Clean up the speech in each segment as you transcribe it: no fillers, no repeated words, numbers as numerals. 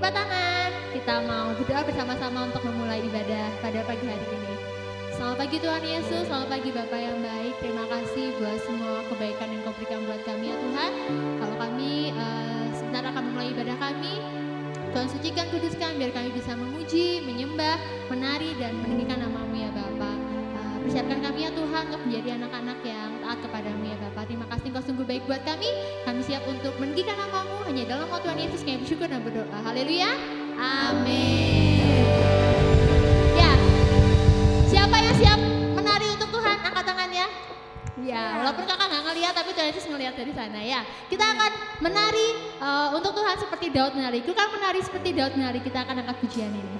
lipat tangan. Kita mau berdoa bersama-sama untuk memulai ibadah pada pagi hari ini. Selamat pagi Tuhan Yesus, selamat pagi Bapak yang baik. Terima kasih buat semua kebaikan yang Kau berikan buat kami ya Tuhan. Kalau kami sebentar akan memulai ibadah kami, Tuhan sucikan, kuduskan, biar kami bisa memuji, menyembah, menari, dan meninggikan nama-Mu ya Bapa. Persiapkan kami ya Tuhan untuk menjadi anak-anak yang taat kepada-Mu ya Bapa. Terima kasih Engkau sungguh baik buat kami. Kami siap untuk meninggikan nama-Mu hanya dalam nama Tuhan Yesus kami bersyukur dan berdoa. Haleluya. Amin. Ya, siapa yang siap menari untuk Tuhan? Angkat tangannya. Ya, walaupun kakak nggak ngeliat, tapi Tuhan Yesus ngeliat dari sana ya. Kita akan menari untuk Tuhan seperti Daud menari. Kita akan menari seperti Daud menari. Kita akan angkat pujian ini.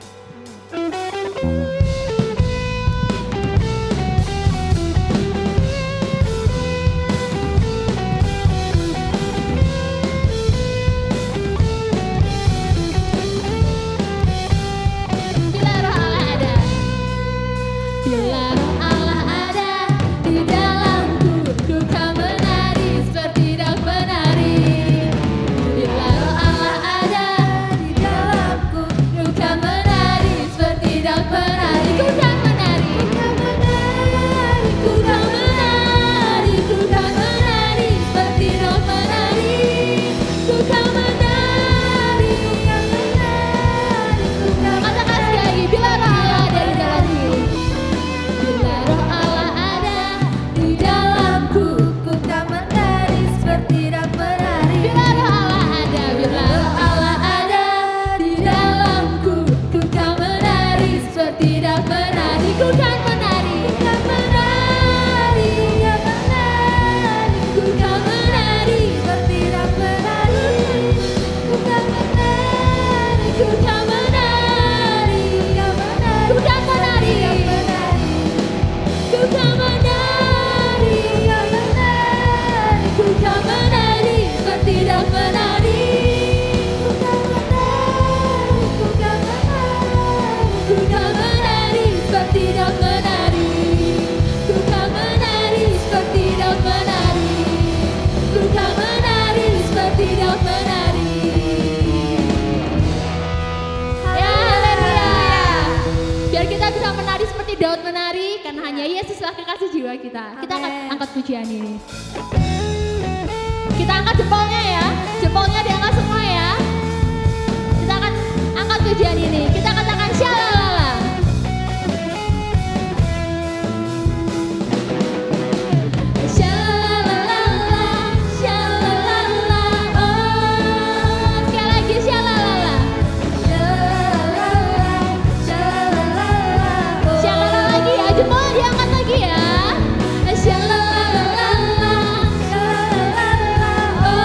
Daud menari karena hanya Yesuslah kekasih jiwa kita. Kita akan angkat pujian ini. Kita angkat jempolnya ya. Jempolnya diangkat semua ya. Kita akan angkat pujian ini. Kita katakan shalala. Oh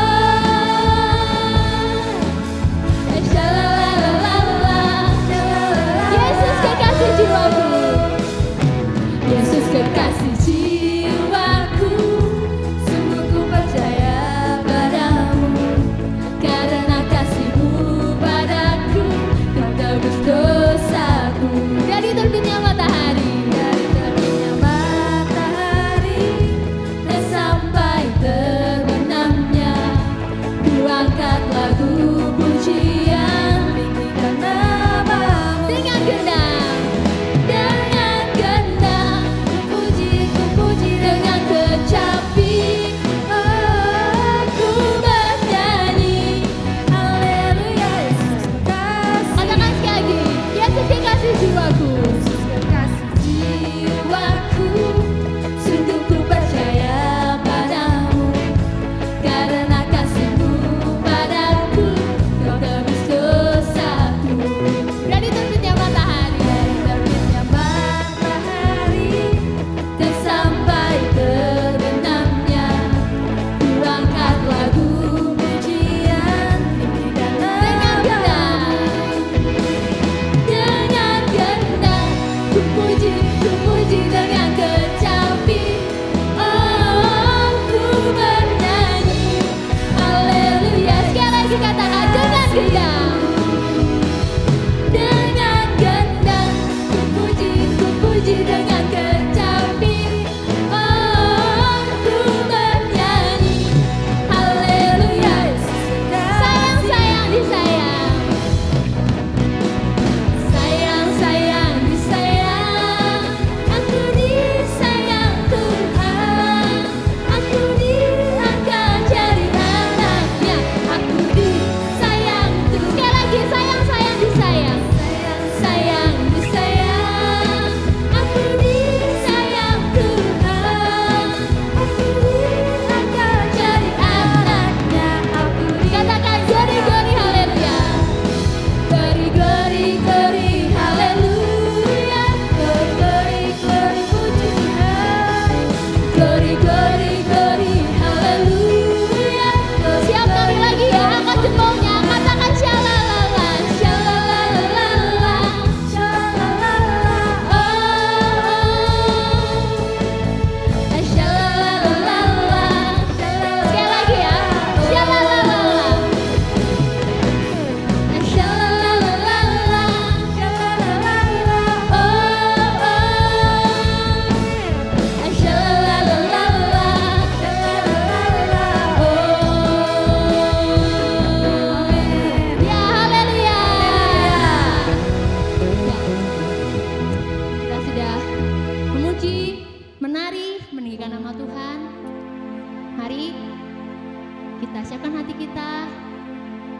kita siapkan hati kita.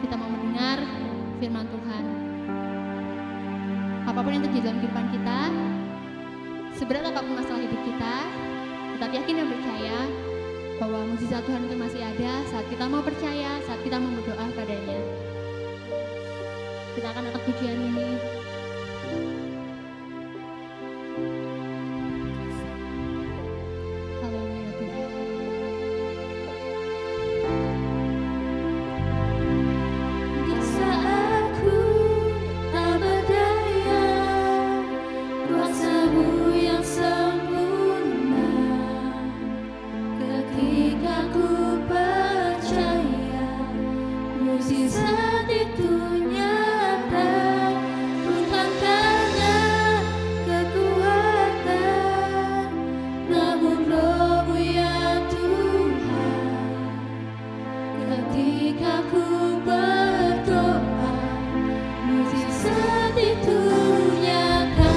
Kita mau mendengar firman Tuhan. Apapun yang terjadi dalam kehidupan kita, seberat apapun masalah hidup kita, tetap yakin dan percaya bahwa mukjizat Tuhan itu masih ada saat kita mau percaya, saat kita mau berdoa padanya. Kita akan angkat pujian ini. Haleluya Tuhan. Di saat ku tak berdaya, kuasa-Mu yang sempurna, ketika ku percaya mukjizat itu nyata, bukan karena kekuatan, namun Roh-Mu ya Tuhan. Ketika ku berdoa, mukjizat itu nyata.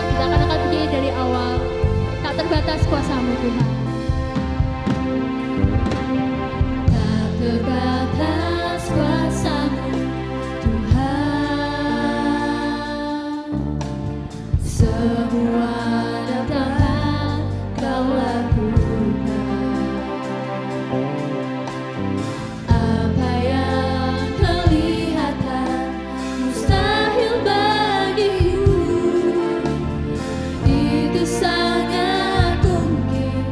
Kita akan angkat pujian dari awal. Tak terbatas kuasa-Mu Tuhan. Tak terbatas kuasa-Mu Tuhan, semua dapat Kau lakukan. Apa yang kelihatan mustahil bagimu, itu sangat mungkin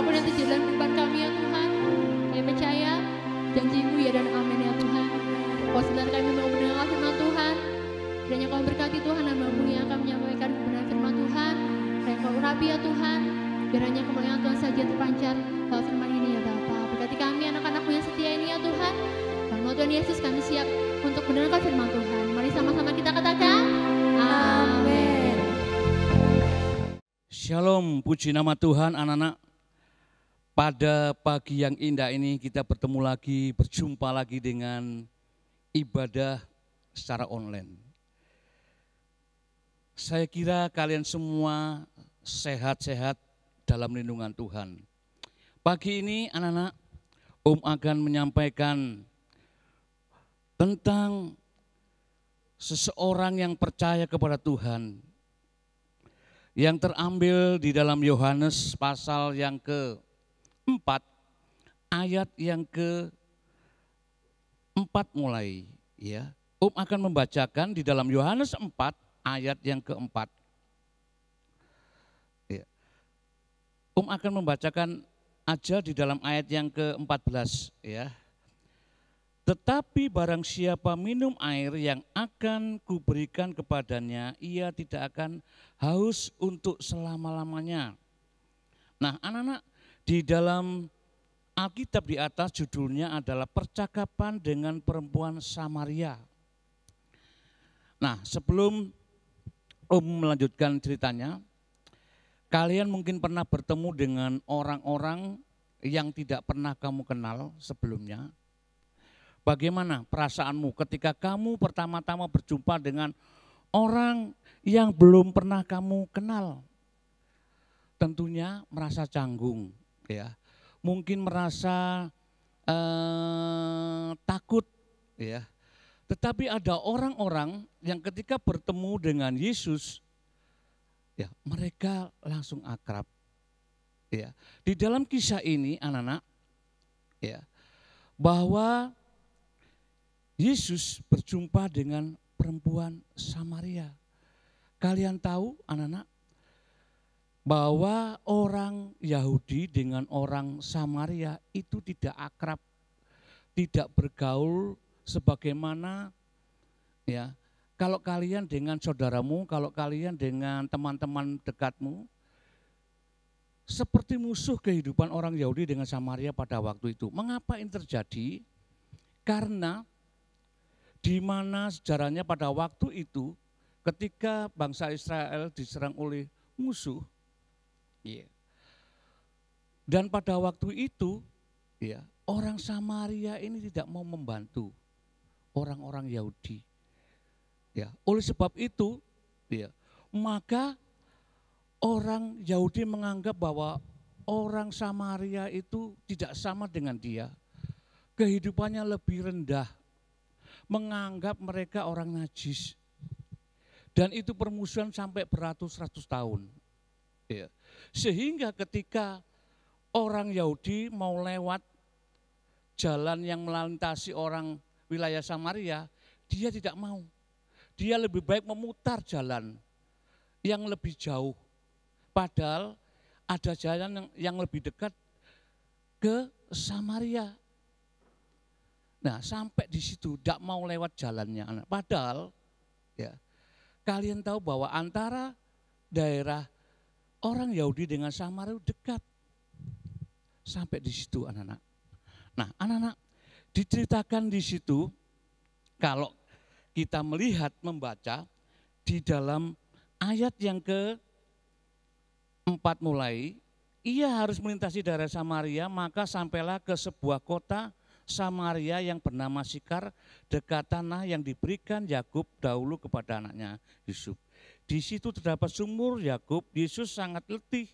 apapun yang terjadi dalam kehidupan kami ya Tuhan. Kami percaya janji-Mu ya dan amin ya Tuhan. Oh sebentar kami mau mendengar firman Tuhan. Kiranya Kau berkati Tuhan dan mampu yang akan menyampaikan kebenaran firman Tuhan. Kiranya Kau urapi ya Tuhan. Kiranya kemuliaan Tuhan saja terpancar lewat firman ini ya Bapa. Berkati kami anak-anak-Mu yang setia ini ya Tuhan. Dalam Tuhan Yesus kami siap untuk mendengarkan firman Tuhan. Mari sama-sama kita katakan amin. Shalom, puji nama Tuhan anak-anak. Pada pagi yang indah ini kita bertemu lagi, berjumpa lagi dengan ibadah secara online. Saya kira kalian semua sehat-sehat dalam lindungan Tuhan. Pagi ini anak-anak, Om akan menyampaikan tentang seseorang yang percaya kepada Tuhan, yang terambil di dalam Yohanes pasal yang ke-4 ayat yang ke-4 mulai ya. Om akan membacakan di dalam Yohanes 4 ayat yang ke-4. Ya. Om akan membacakan aja di dalam ayat yang ke-14 ya. Tetapi barang siapa minum air yang akan kuberikan kepadanya, ia tidak akan haus untuk selama-lamanya. Nah anak-anak, di dalam Alkitab di atas judulnya adalah percakapan dengan perempuan Samaria. Nah sebelum Om melanjutkan ceritanya, kalian mungkin pernah bertemu dengan orang-orang yang tidak pernah kamu kenal sebelumnya. Bagaimana perasaanmu ketika kamu pertama-tama berjumpa dengan orang yang belum pernah kamu kenal? Tentunya merasa canggung, ya. Mungkin merasa takut, ya. Tetapi ada orang-orang yang ketika bertemu dengan Yesus, ya, mereka langsung akrab. Ya. Di dalam kisah ini, anak-anak, ya, bahwa Yesus berjumpa dengan perempuan Samaria. Kalian tahu anak-anak bahwa orang Yahudi dengan orang Samaria itu tidak akrab, tidak bergaul sebagaimana ya kalau kalian dengan saudaramu, kalau kalian dengan teman-teman dekatmu, seperti musuh kehidupan orang Yahudi dengan Samaria pada waktu itu. Mengapa ini terjadi? Karena di mana sejarahnya pada waktu itu ketika bangsa Israel diserang oleh musuh, ya. Dan pada waktu itu, ya, orang Samaria ini tidak mau membantu orang-orang Yahudi. Ya, oleh sebab itu, ya, maka orang Yahudi menganggap bahwa orang Samaria itu tidak sama dengan dia, kehidupannya lebih rendah, menganggap mereka orang najis. Dan itu permusuhan sampai beratus-ratus tahun. Ya. Sehingga ketika orang Yahudi mau lewat jalan yang melintasi orang wilayah Samaria, dia tidak mau. Dia lebih baik memutar jalan yang lebih jauh. Padahal ada jalan yang lebih dekat ke Samaria. Nah sampai di situ tidak mau lewat jalannya. Padahal ya kalian tahu bahwa antara daerah orang Yahudi dengan Samaria dekat. Sampai di situ anak-anak. Nah anak-anak diceritakan di situ kalau kita melihat membaca di dalam ayat yang ke-4 mulai, ia harus melintasi daerah Samaria, maka sampailah ke sebuah kota Samaria yang bernama Sikar, dekat tanah yang diberikan Yakub dahulu kepada anaknya Yusuf. Di situ terdapat sumur Yakub. Yesus sangat letih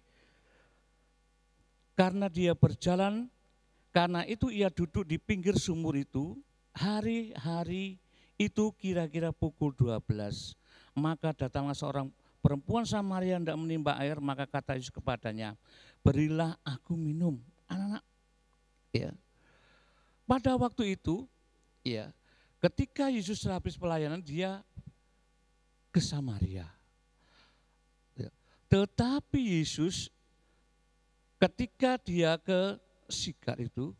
karena dia berjalan, karena itu ia duduk di pinggir sumur itu. Hari-hari itu kira-kira pukul 12. Maka datanglah seorang perempuan Samaria hendak menimba air, maka kata Yesus kepadanya, berilah aku minum. Anak-anak, ya. Pada waktu itu, ya, ketika Yesus habis pelayanan, dia ke Samaria. Ya. Tetapi Yesus ketika dia ke Sigar itu,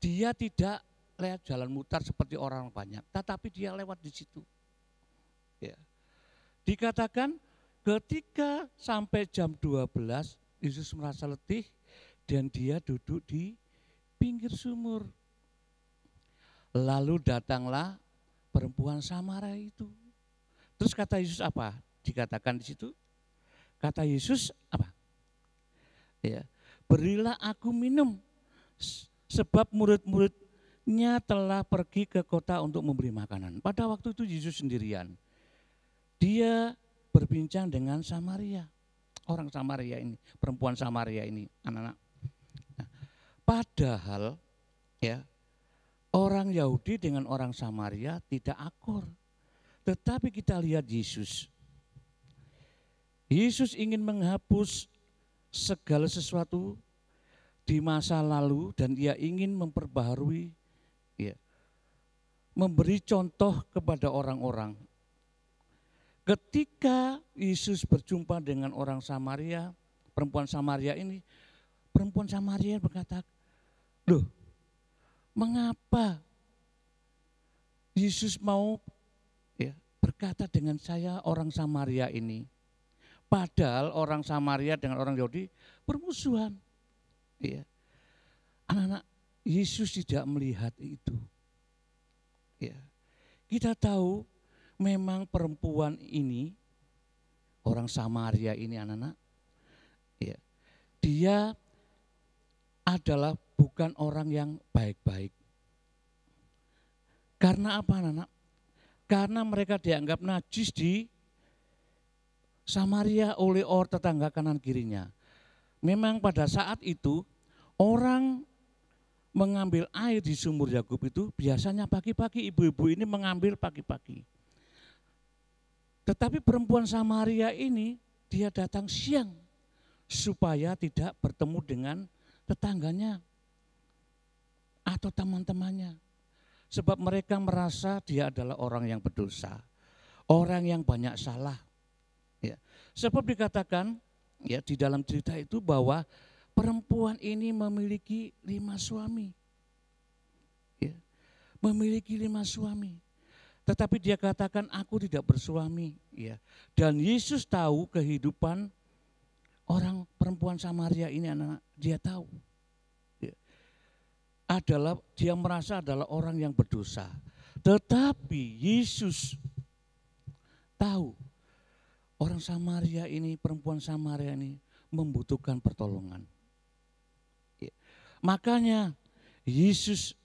dia tidak lewat jalan mutar seperti orang banyak, tetapi dia lewat di situ. Ya. Dikatakan ketika sampai jam 12, Yesus merasa letih dan dia duduk di pinggir sumur. Lalu datanglah perempuan Samaria itu. Terus kata Yesus apa? Dikatakan di situ. Kata Yesus apa? Ya, berilah aku minum, sebab murid-muridnya telah pergi ke kota untuk membeli makanan. Pada waktu itu Yesus sendirian. Dia berbincang dengan Samaria. Orang Samaria ini, perempuan Samaria ini, anak-anak. Nah, padahal ya, orang Yahudi dengan orang Samaria tidak akur. Tetapi kita lihat Yesus. Yesus ingin menghapus segala sesuatu di masa lalu dan dia ingin memperbaharui, ya, memberi contoh kepada orang-orang. Ketika Yesus berjumpa dengan orang Samaria, perempuan Samaria ini, perempuan Samaria berkata, loh, mengapa Yesus mau berkata dengan saya orang Samaria ini? Padahal orang Samaria dengan orang Yahudi bermusuhan. Ya. Anak-anak, Yesus tidak melihat itu. Ya. Kita tahu memang perempuan ini, orang Samaria ini anak-anak, ya, dia adalah bukan orang yang baik-baik. Karena apa anak-anak? Karena mereka dianggap najis di Samaria oleh orang tetangga kanan kirinya. Memang pada saat itu orang mengambil air di sumur Yakub itu biasanya pagi-pagi, ibu-ibu ini mengambil pagi-pagi. Tetapi perempuan Samaria ini dia datang siang supaya tidak bertemu dengan tetangganya atau teman-temannya. Sebab mereka merasa dia adalah orang yang berdosa, orang yang banyak salah. Ya. Sebab dikatakan ya di dalam cerita itu bahwa perempuan ini memiliki 5 suami. Ya. Memiliki 5 suami. Tetapi dia katakan aku tidak bersuami. Ya. Dan Yesus tahu kehidupan orang perempuan Samaria ini, anak-anak, dia tahu. Ya. Adalah dia merasa adalah orang yang berdosa. Tetapi Yesus tahu orang Samaria ini, perempuan Samaria ini membutuhkan pertolongan. Ya. Makanya Yesus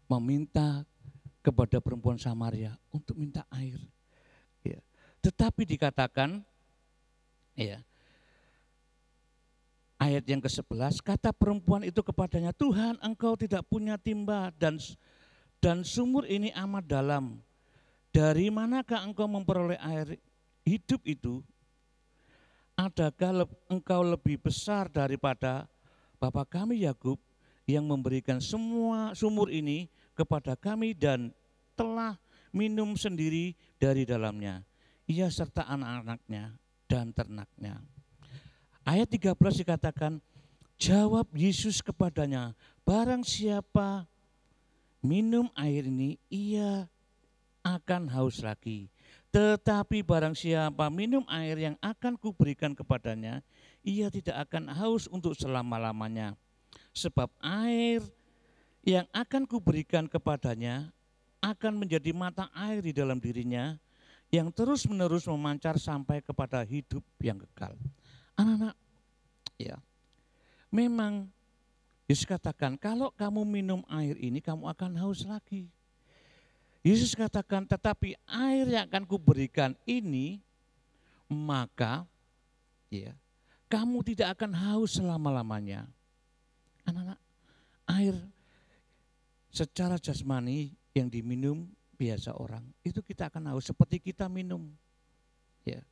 meminta kepada perempuan Samaria untuk minta air. Ya. Tetapi dikatakan, ya, ayat yang ke-11, kata perempuan itu kepadanya, Tuhan, engkau tidak punya timba dan sumur ini amat dalam. Dari manakah engkau memperoleh air hidup itu? Adakah engkau lebih besar daripada bapa kami Yakub yang memberikan semua sumur ini kepada kami dan telah minum sendiri dari dalamnya, ia serta anak-anaknya dan ternaknya. Ayat 13 dikatakan, jawab Yesus kepadanya, barang siapa minum air ini, ia akan haus lagi. Tetapi barang siapa minum air yang akan kuberikan kepadanya, ia tidak akan haus untuk selama-lamanya. Sebab air yang akan kuberikan kepadanya akan menjadi mata air di dalam dirinya yang terus-menerus memancar sampai kepada hidup yang kekal. Anak-anak, ya, memang Yesus katakan kalau kamu minum air ini kamu akan haus lagi. Yesus katakan tetapi air yang akan kuberikan ini maka ya kamu tidak akan haus selama-lamanya. Anak-anak, air secara jasmani yang diminum biasa orang itu kita akan haus seperti kita minum. Ya.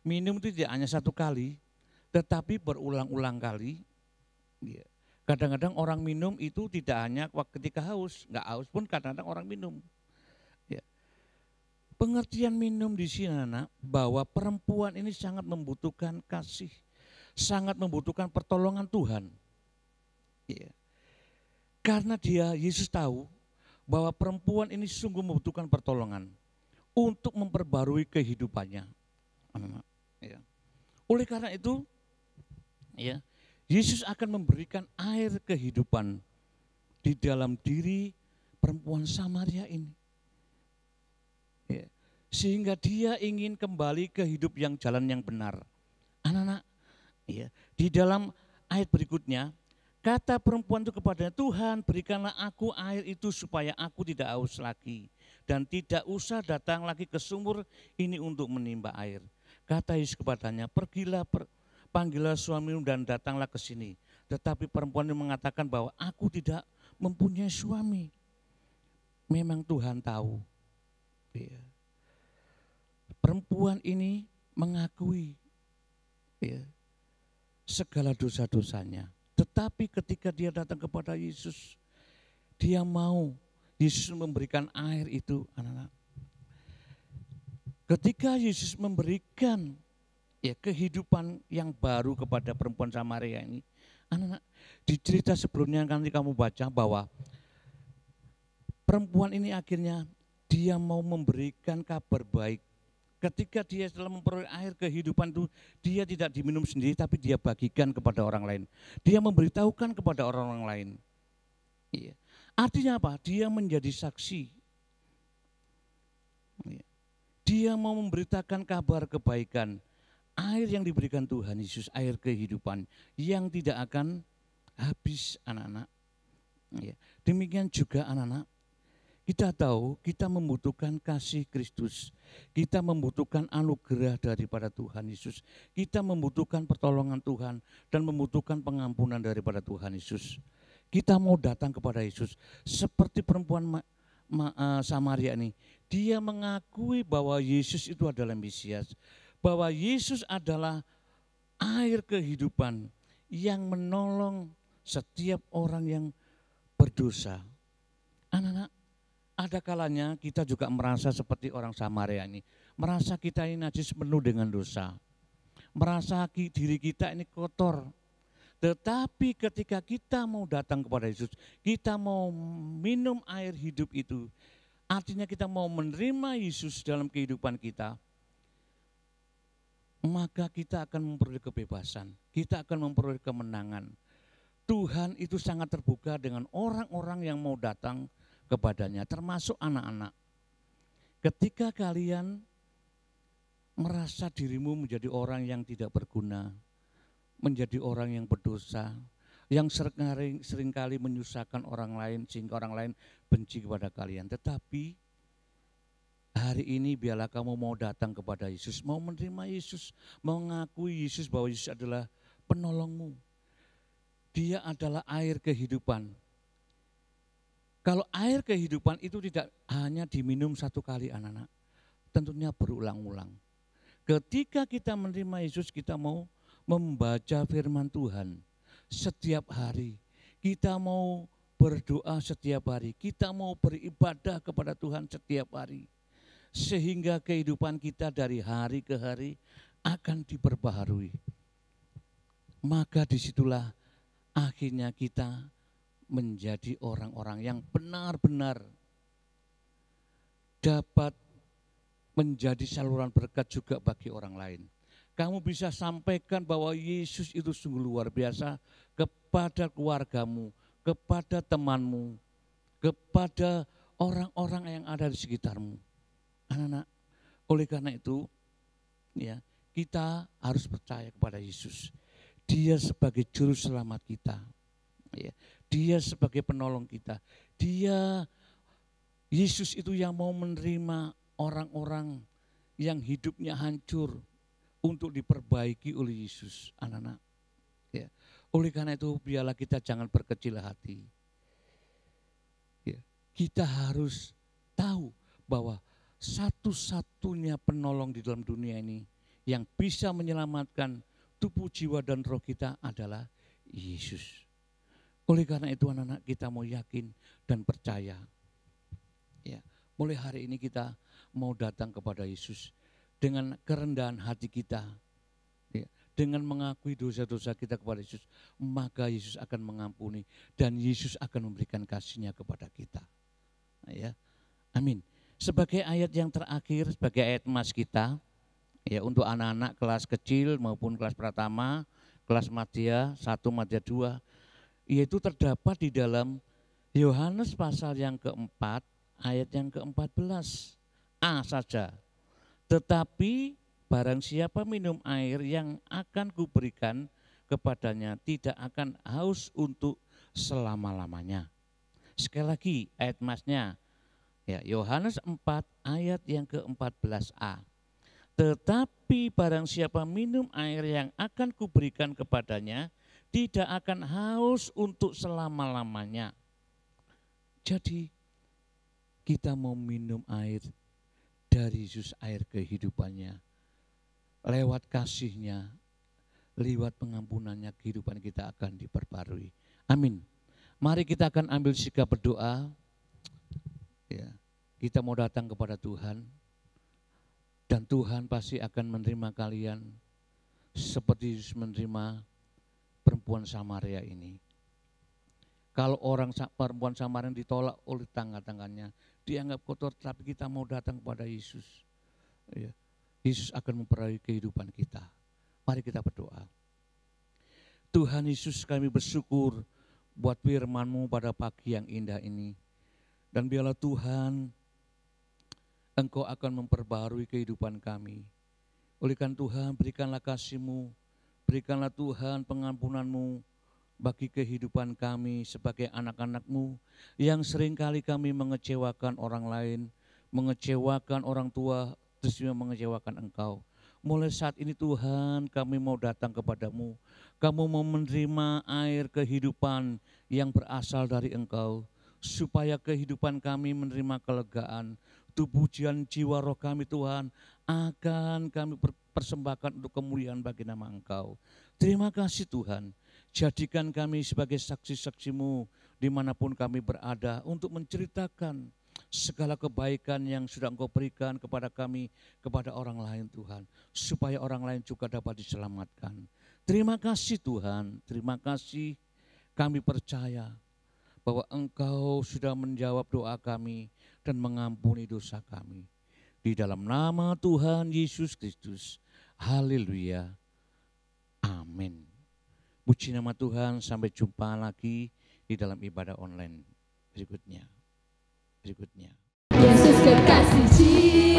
Minum itu tidak hanya satu kali tetapi berulang-ulang kali. Ya. Kadang-kadang orang minum itu tidak hanya ketika haus, enggak haus pun kadang-kadang orang minum. Pengertian minum di sini anak, bahwa perempuan ini sangat membutuhkan kasih, sangat membutuhkan pertolongan Tuhan. Ya. Karena Yesus tahu bahwa perempuan ini sungguh membutuhkan pertolongan untuk memperbarui kehidupannya. Anak, ya. Oleh karena itu, ya, Yesus akan memberikan air kehidupan di dalam diri perempuan Samaria ini. Ya. Sehingga dia ingin kembali ke hidup yang jalan yang benar. Anak-anak, ya, di dalam ayat berikutnya, kata perempuan itu kepadanya, Tuhan berikanlah aku air itu supaya aku tidak haus lagi. Dan tidak usah datang lagi ke sumur ini untuk menimba air. Kata Yesus kepadanya, pergilah panggillah suamimu dan datanglah ke sini. Tetapi perempuan itu mengatakan bahwa aku tidak mempunyai suami. Memang Tuhan tahu. Ya. Perempuan ini mengakui, ya, segala dosa-dosanya. Tetapi ketika dia datang kepada Yesus, dia mau Yesus memberikan air itu, anak-anak. Ketika Yesus memberikan, ya, kehidupan yang baru kepada perempuan Samaria ini, anak-anak, di cerita sebelumnya nanti kamu baca bahwa perempuan ini akhirnya dia mau memberikan kabar baik. Ketika dia setelah memperoleh air kehidupan itu, dia tidak diminum sendiri tapi dia bagikan kepada orang lain. Dia memberitahukan kepada orang-orang lain. Iya. Artinya apa? Dia menjadi saksi. Iya. Dia mau memberitakan kabar kebaikan. Air yang diberikan Tuhan Yesus, air kehidupan yang tidak akan habis, anak-anak. Iya. Demikian juga anak-anak. Kita tahu kita membutuhkan kasih Kristus, kita membutuhkan anugerah daripada Tuhan Yesus, kita membutuhkan pertolongan Tuhan dan membutuhkan pengampunan daripada Tuhan Yesus. Kita mau datang kepada Yesus seperti perempuan Samaria ini. Dia mengakui bahwa Yesus itu adalah Mesias, bahwa Yesus adalah air kehidupan yang menolong setiap orang yang berdosa. Anak-anak, ada kalanya kita juga merasa seperti orang Samaria ini. Merasa kita ini najis penuh dengan dosa. Merasa diri kita ini kotor. Tetapi ketika kita mau datang kepada Yesus, kita mau minum air hidup itu, artinya kita mau menerima Yesus dalam kehidupan kita, maka kita akan memperoleh kebebasan, kita akan memperoleh kemenangan. Tuhan itu sangat terbuka dengan orang-orang yang mau datang kepadanya, termasuk anak-anak. Ketika kalian merasa dirimu menjadi orang yang tidak berguna, menjadi orang yang berdosa, yang seringkali menyusahkan orang lain sehingga orang lain benci kepada kalian. Tetapi hari ini biarlah kamu mau datang kepada Yesus, mau menerima Yesus, mau mengakui Yesus bahwa Yesus adalah penolongmu. Dia adalah air kehidupan. Kalau air kehidupan itu tidak hanya diminum satu kali, anak-anak, tentunya berulang-ulang. Ketika kita menerima Yesus, kita mau membaca firman Tuhan setiap hari. Kita mau berdoa setiap hari. Kita mau beribadah kepada Tuhan setiap hari. Sehingga kehidupan kita dari hari ke hari akan diperbaharui. Maka disitulah akhirnya kita menjadi orang-orang yang benar-benar dapat menjadi saluran berkat juga bagi orang lain. Kamu bisa sampaikan bahwa Yesus itu sungguh luar biasa kepada keluargamu, kepada temanmu, kepada orang-orang yang ada di sekitarmu. Anak-anak, oleh karena itu, ya, kita harus percaya kepada Yesus. Dia sebagai juru selamat kita. Ya, dia sebagai penolong kita. Yesus itu yang mau menerima orang-orang yang hidupnya hancur untuk diperbaiki oleh Yesus, anak-anak. Ya. Oleh karena itu biarlah kita jangan berkecil hati. Ya. Kita harus tahu bahwa satu-satunya penolong di dalam dunia ini yang bisa menyelamatkan tubuh, jiwa, dan roh kita adalah Yesus. Oleh karena itu anak-anak, kita mau yakin dan percaya. Ya, Mulai hari ini kita mau datang kepada Yesus dengan kerendahan hati kita, ya, dengan mengakui dosa-dosa kita kepada Yesus, maka Yesus akan mengampuni dan Yesus akan memberikan kasih-Nya kepada kita. Ya, amin. Sebagai ayat yang terakhir, sebagai ayat emas kita, ya, untuk anak-anak kelas kecil maupun kelas pratama, kelas madya 1, madya 2, yaitu terdapat di dalam Yohanes pasal yang keempat, ayat yang ke-14, A saja. Tetapi barang siapa minum air yang akan kuberikan kepadanya tidak akan haus untuk selama-lamanya. Sekali lagi ayat emasnya, ya, Yohanes 4 ayat yang ke-14a. Tetapi barang siapa minum air yang akan kuberikan kepadanya tidak akan haus untuk selama-lamanya. Jadi kita mau minum air dari Yesus, air kehidupannya. Lewat kasih-Nya, lewat pengampunannya, kehidupan kita akan diperbarui. Amin. Mari kita akan ambil sikap berdoa. Ya, kita mau datang kepada Tuhan. Dan Tuhan pasti akan menerima kalian seperti Yesus menerima perempuan Samaria ini. Kalau perempuan Samaria ditolak oleh tangga-tangganya, dianggap kotor, tapi kita mau datang kepada Yesus. Ya, Yesus akan memperoleh kehidupan kita. Mari kita berdoa. Tuhan Yesus, kami bersyukur buat firman-Mu pada pagi yang indah ini. Dan biarlah Tuhan, Engkau akan memperbarui kehidupan kami. Oleh karena Tuhan, berikanlah kasih-Mu, berikanlah Tuhan pengampunan-Mu bagi kehidupan kami sebagai anak-anak-Mu yang seringkali kami mengecewakan orang lain, mengecewakan orang tua, terus juga mengecewakan Engkau. Mulai saat ini Tuhan, kami mau datang kepadamu. Kamu mau menerima air kehidupan yang berasal dari Engkau, supaya kehidupan kami menerima kelegaan. Pujian jiwa roh kami Tuhan akan kami persembahkan untuk kemuliaan bagi nama Engkau. Terima kasih Tuhan, jadikan kami sebagai saksi-saksi-Mu dimanapun kami berada untuk menceritakan segala kebaikan yang sudah Engkau berikan kepada kami, kepada orang lain Tuhan, supaya orang lain juga dapat diselamatkan. Terima kasih Tuhan, terima kasih, kami percaya bahwa Engkau sudah menjawab doa kami dan mengampuni dosa kami. Di dalam nama Tuhan Yesus Kristus, haleluya, amin. Puji nama Tuhan, sampai jumpa lagi di dalam ibadah online berikutnya. Yesus kekasih jiwa.